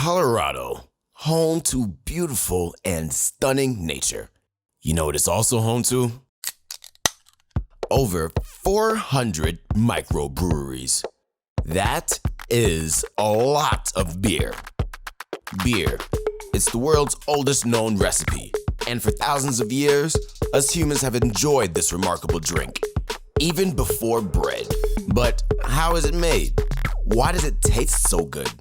Colorado, home to beautiful and stunning nature. You know what it's also home to? Over 400 microbreweries. That is a lot of beer. Beer, it's the world's oldest known recipe, and for thousands of years, us humans have enjoyed this remarkable drink, even before bread. But how is it made? Why does it taste so good?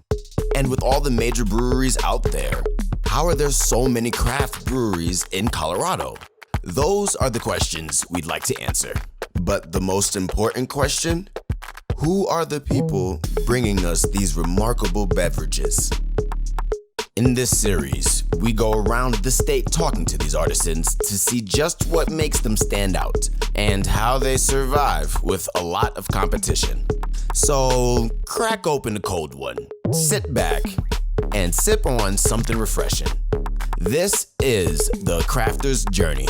And with all the major breweries out there, how are there so many craft breweries in Colorado? Those are the questions we'd like to answer. But the most important question? Who are the people bringing us these remarkable beverages? In this series, we go around the state talking to these artisans to see just what makes them stand out and how they survive with a lot of competition. So crack open a cold one, sit back, and sip on something refreshing. This is the Crafter's Journey.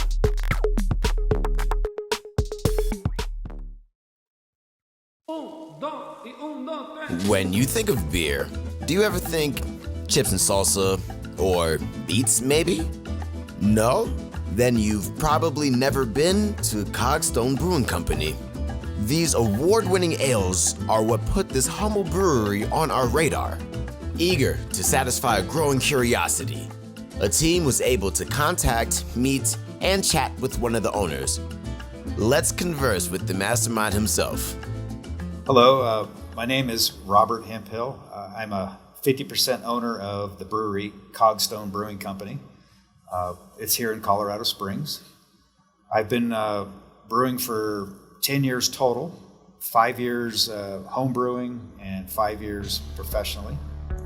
When you think of beer, do you ever think chips and salsa or beets maybe? No? Then you've probably never been to Cogstone Brewing Company. These award-winning ales are what put this humble brewery on our radar. Eager to satisfy a growing curiosity, a team was able to contact, meet, and chat with one of the owners. Let's converse with the mastermind himself. Hello, my name is Robert Hemphill. I'm a 50% owner of the brewery Cogstone Brewing Company. It's here in Colorado Springs. I've been brewing for 10 years total, 5 years home brewing and 5 years professionally.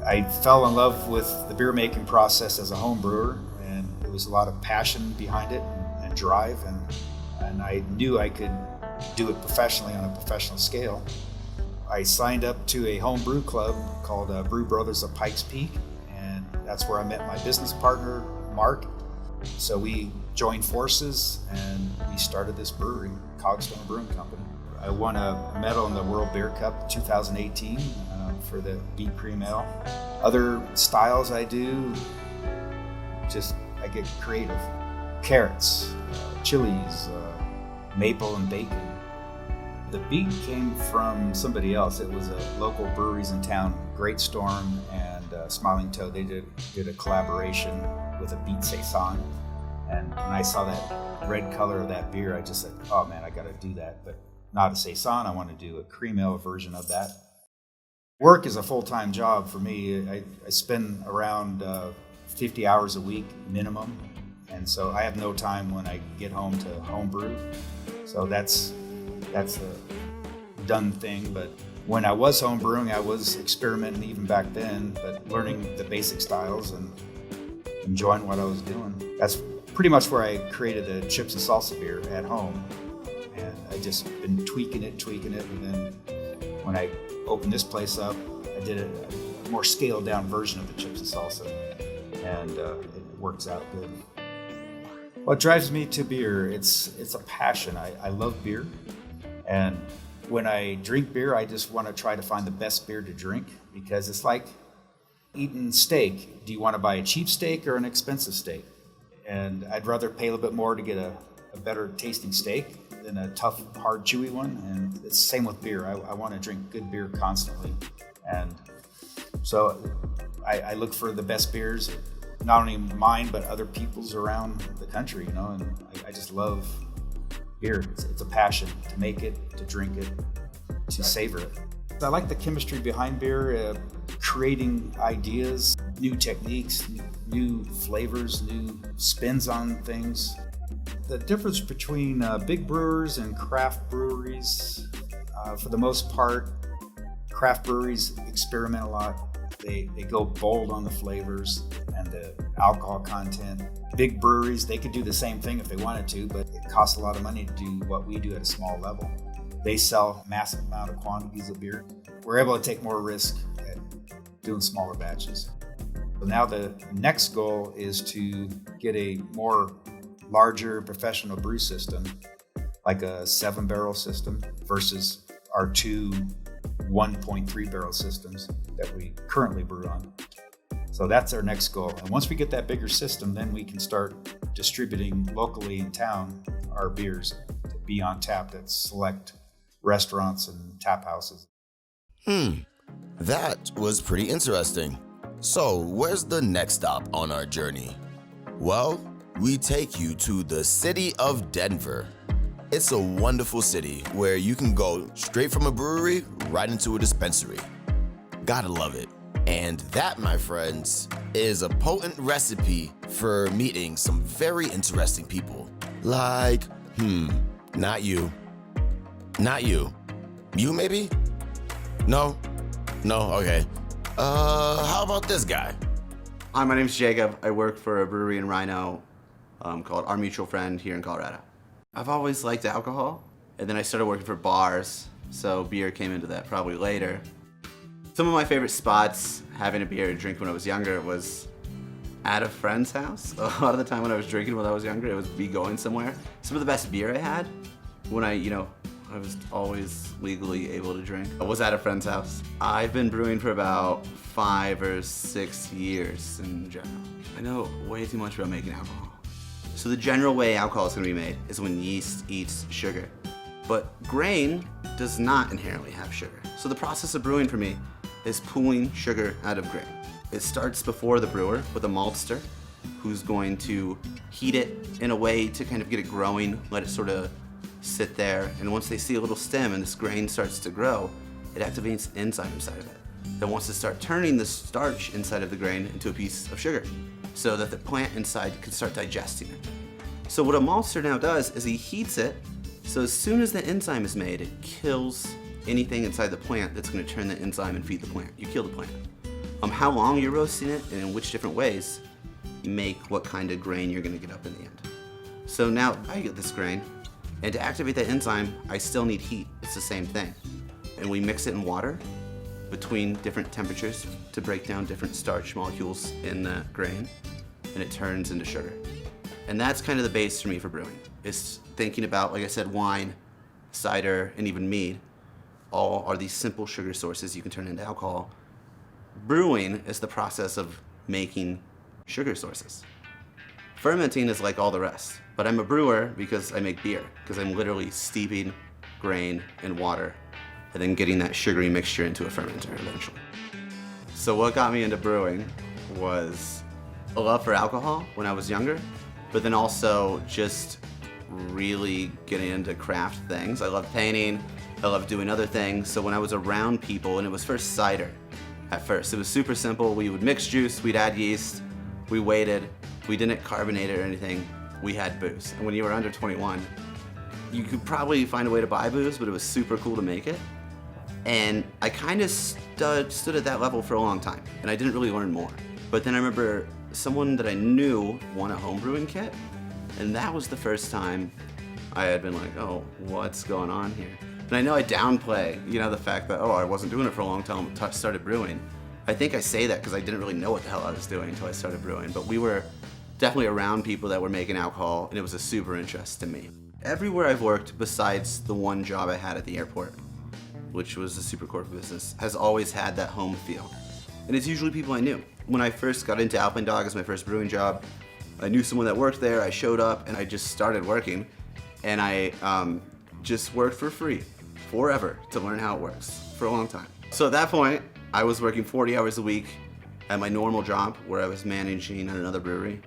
I fell in love with the beer making process as a home brewer, and there was a lot of passion behind it and drive, and I knew I could do it professionally on a professional scale. I signed up to a home brew club called Brew Brothers of Pikes Peak, and that's where I met my business partner, Mark. So we joined forces and we started this brewery, Cogstone Brewing Company. I won a medal in the World Beer Cup 2018 for the beet cream ale. Other styles I do, I get creative. Carrots, chilies, maple and bacon. The beet came from somebody else. It was a local breweries in town, Great Storm and Smiling Toad. They did a collaboration with a beet saison. And when I saw that red color of that beer, I just said, oh man, I gotta do that. But not a saison, I want to do a cream ale version of that. Work is a full-time job for me. I spend around 50 hours a week minimum. And so I have no time when I get home to homebrew. So that's a done thing. But when I was home brewing, I was experimenting even back then, but learning the basic styles and enjoying what I was doing. That's pretty much where I created the chips and salsa beer at home. And I just been tweaking it. And then when I opened this place up, I did a more scaled down version of the chips and salsa. And it works out good. What drives me to beer, it's a passion. I love beer. And when I drink beer, I just want to try to find the best beer to drink, because it's like eating steak. Do you want to buy a cheap steak or an expensive steak? And I'd rather pay a little bit more to get a better tasting steak than a tough, hard, chewy one. And it's the same with beer. I want to drink good beer constantly. And so I look for the best beers, not only mine, but other people's around the country, and I just love beer. It's a passion to make it, to drink it, to savor it. I like the chemistry behind beer, creating ideas, new techniques, new flavors, new spins on things. The difference between big brewers and craft breweries, for the most part, craft breweries experiment a lot. They go bold on the flavors and the alcohol content. Big breweries, they could do the same thing if they wanted to, but it costs a lot of money to do what we do at a small level. They sell massive amount of quantities of beer. We're able to take more risk at doing smaller batches. So now the next goal is to get a more larger professional brew system, like a 7-barrel system versus our two 1.3 barrel systems that we currently brew on. So that's our next goal. And once we get that bigger system, then we can start distributing locally in town our beers to be on tap at select restaurants and tap houses. That was pretty interesting. So, where's the next stop on our journey? Well, we take you to the city of Denver. It's a wonderful city where you can go straight from a brewery right into a dispensary. Gotta love it. And that, my friends, is a potent recipe for meeting some very interesting people. Like, not you. Not you. You maybe? No? No? Okay. How about this guy? Hi, my name's Jacob. I work for a brewery in Rhino called Our Mutual Friend here in Colorado. I've always liked alcohol, and then I started working for bars, so beer came into that probably later. Some of my favorite spots having a beer to drink when I was younger was at a friend's house. A lot of the time when I was drinking when I was younger, it was me going somewhere. Some of the best beer I had when I was always legally able to drink was at a friend's house. I've been brewing for about 5 or 6 years in general. I know way too much about making alcohol. So the general way alcohol is going to be made is when yeast eats sugar. But grain does not inherently have sugar. So the process of brewing for me is pulling sugar out of grain. It starts before the brewer with a maltster who's going to heat it in a way to kind of get it growing, let it sort of sit there, and once they see a little stem and this grain starts to grow, it activates the enzyme inside of it that wants to start turning the starch inside of the grain into a piece of sugar so that the plant inside can start digesting it. So what a maltster now does is he heats it, so as soon as the enzyme is made, it kills anything inside the plant that's going to turn the enzyme and feed the plant. You kill the plant. How long you're roasting it and in which different ways make what kind of grain you're going to get up in the end. So now I get this grain, and to activate that enzyme, I still need heat. It's the same thing. And we mix it in water between different temperatures to break down different starch molecules in the grain, and it turns into sugar. And that's kind of the base for me for brewing, is thinking about, like I said, wine, cider, and even mead. All are these simple sugar sources you can turn into alcohol. Brewing is the process of making sugar sources. Fermenting is like all the rest, but I'm a brewer because I make beer, because I'm literally steeping grain in water and then getting that sugary mixture into a fermenter eventually. So what got me into brewing was a love for alcohol when I was younger, but then also just really getting into craft things. I love painting, I love doing other things, so when I was around people, and it was first cider at first, it was super simple. We would mix juice, we'd add yeast, we waited, we didn't carbonate it or anything, we had booze. And when you were under 21, you could probably find a way to buy booze, but it was super cool to make it. And I kind of stood at that level for a long time, and I didn't really learn more. But then I remember someone that I knew won a homebrewing kit, and that was the first time I had been like, oh, what's going on here? And I know I downplay, the fact that, I wasn't doing it for a long time until I started brewing. I think I say that because I didn't really know what the hell I was doing until I started brewing, but we were definitely around people that were making alcohol, and it was a super interest to me. Everywhere I've worked, besides the one job I had at the airport, which was a super corporate business, has always had that home feel. And it's usually people I knew. When I first got into Alpine Dog as my first brewing job, I knew someone that worked there, I showed up, and I just started working. And I just worked for free, forever, to learn how it works, for a long time. So at that point, I was working 40 hours a week at my normal job, where I was managing at another brewery.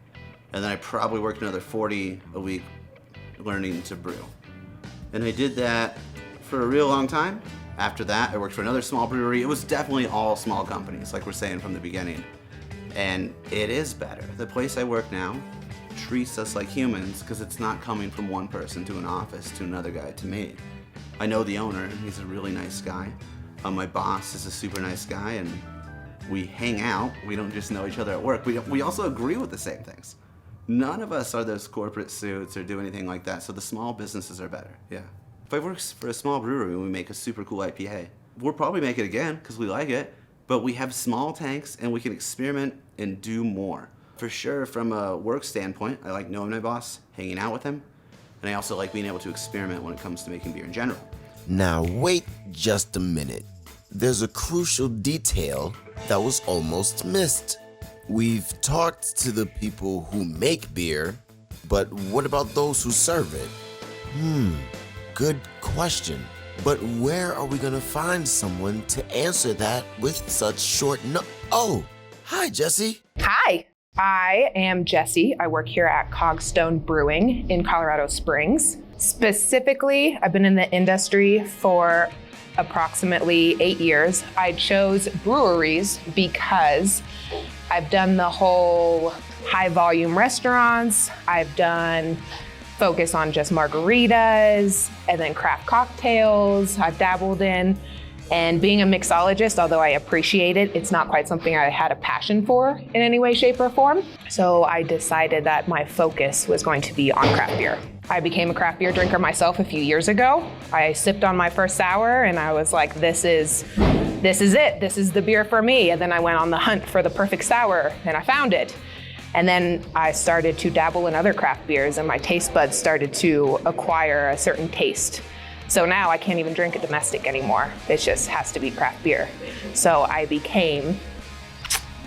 And then I probably worked another 40 a week learning to brew. And I did that for a real long time. After that, I worked for another small brewery. It was definitely all small companies, like we're saying from the beginning. And it is better. The place I work now treats us like humans because it's not coming from one person to an office to another guy to me. I know the owner, and he's a really nice guy. My boss is a super nice guy, and we hang out. We don't just know each other at work. We also agree with the same things. None of us are those corporate suits or do anything like that, so the small businesses are better, yeah. If I work for a small brewery and we make a super cool IPA, we'll probably make it again because we like it, but we have small tanks and we can experiment and do more. For sure, from a work standpoint, I like knowing my boss, hanging out with him, and I also like being able to experiment when it comes to making beer in general. Now wait just a minute. There's a crucial detail that was almost missed. We've talked to the people who make beer, but what about those who serve it? Good question. But where are we gonna find someone to answer that with such short Oh, hi, Jesse. Hi, I am Jessie. I work here at Cogstone Brewing in Colorado Springs. Specifically, I've been in the industry for approximately 8 years. I chose breweries because I've done the whole high volume restaurants. I've done focus on just margaritas and then craft cocktails I've dabbled in. And being a mixologist, although I appreciate it, it's not quite something I had a passion for in any way, shape, or form. So I decided that my focus was going to be on craft beer. I became a craft beer drinker myself a few years ago. I sipped on my first sour and I was like, this is it. This is the beer for me. And then I went on the hunt for the perfect sour and I found it. And then I started to dabble in other craft beers and my taste buds started to acquire a certain taste. So now I can't even drink a domestic anymore. It just has to be craft beer. So I became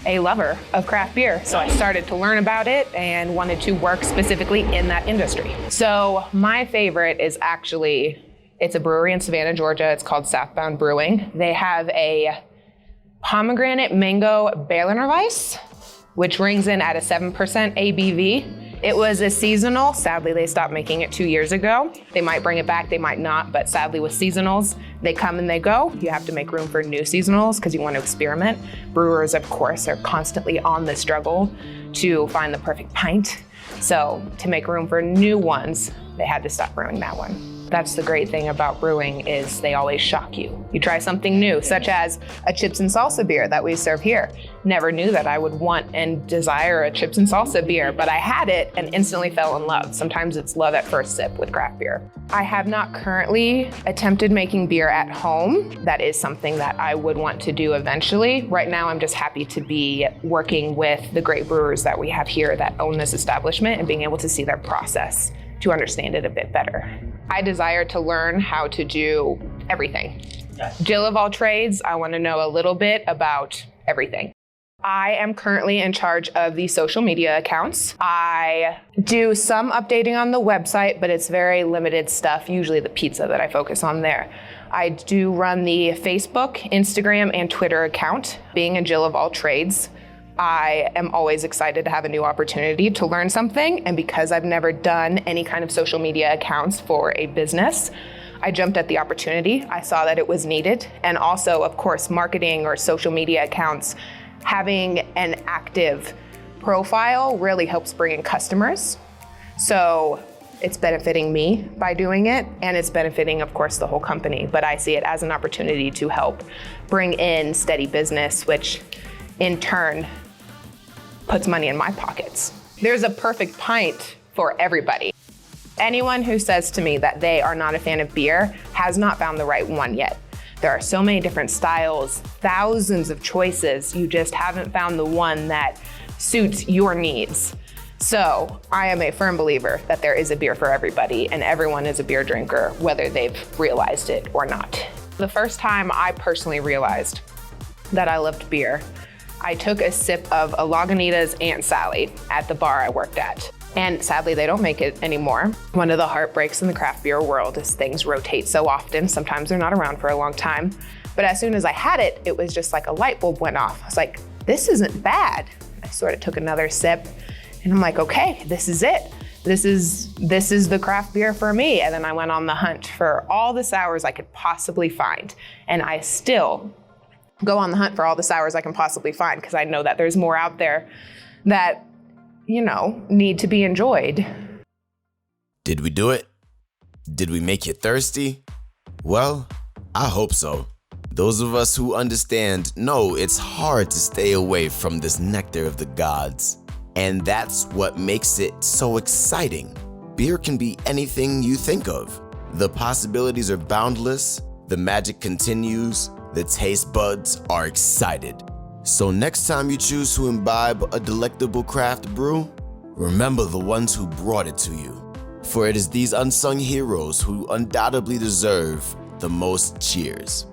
a lover of craft beer. So I started to learn about it and wanted to work specifically in that industry. So my favorite is actually, it's a brewery in Savannah, Georgia. It's called Southbound Brewing. They have a pomegranate mango Berliner Weiss, which rings in at a 7% ABV. It was a seasonal. Sadly, they stopped making it 2 years ago. They might bring it back, they might not, but sadly with seasonals, they come and they go. You have to make room for new seasonals because you want to experiment. Brewers, of course, are constantly on the struggle to find the perfect pint. So to make room for new ones, they had to stop brewing that one. That's the great thing about brewing is they always shock you. You try something new, such as a chips and salsa beer that we serve here. Never knew that I would want and desire a chips and salsa beer, but I had it and instantly fell in love. Sometimes it's love at first sip with craft beer. I have not currently attempted making beer at home. That is something that I would want to do eventually. Right now, I'm just happy to be working with the great brewers that we have here that own this establishment and being able to see their process to understand it a bit better. I desire to learn how to do everything. Jill of all trades, I want to know a little bit about everything. I am currently in charge of the social media accounts. I do some updating on the website, but it's very limited stuff, usually the pizza that I focus on there. I do run the Facebook, Instagram, and Twitter account. Being a Jill of all trades, I am always excited to have a new opportunity to learn something. And because I've never done any kind of social media accounts for a business, I jumped at the opportunity. I saw that it was needed. And also, of course, marketing or social media accounts, having an active profile really helps bring in customers. So it's benefiting me by doing it, and it's benefiting, of course, the whole company. But I see it as an opportunity to help bring in steady business, which in turn puts money in my pockets. There's a perfect pint for everybody. Anyone who says to me that they are not a fan of beer has not found the right one yet. There are so many different styles, thousands of choices. You just haven't found the one that suits your needs. So I am a firm believer that there is a beer for everybody and everyone is a beer drinker, whether they've realized it or not. The first time I personally realized that I loved beer, I took a sip of a Lagunitas Aunt Sally at the bar I worked at. And sadly, they don't make it anymore. One of the heartbreaks in the craft beer world is things rotate so often. Sometimes they're not around for a long time. But as soon as I had it, it was just like a light bulb went off. I was like, this isn't bad. I sort of took another sip and I'm like, okay, this is it. This is the craft beer for me. And then I went on the hunt for all the sours I could possibly find. And I still go on the hunt for all the sours I can possibly find because I know that there's more out there that, need to be enjoyed. Did we do it? Did we make you thirsty? Well, I hope so. Those of us who understand know it's hard to stay away from this nectar of the gods. And that's what makes it so exciting. Beer can be anything you think of. The possibilities are boundless, the magic continues, the taste buds are excited. So next time you choose to imbibe a delectable craft brew, remember the ones who brought it to you. For it is these unsung heroes who undoubtedly deserve the most cheers.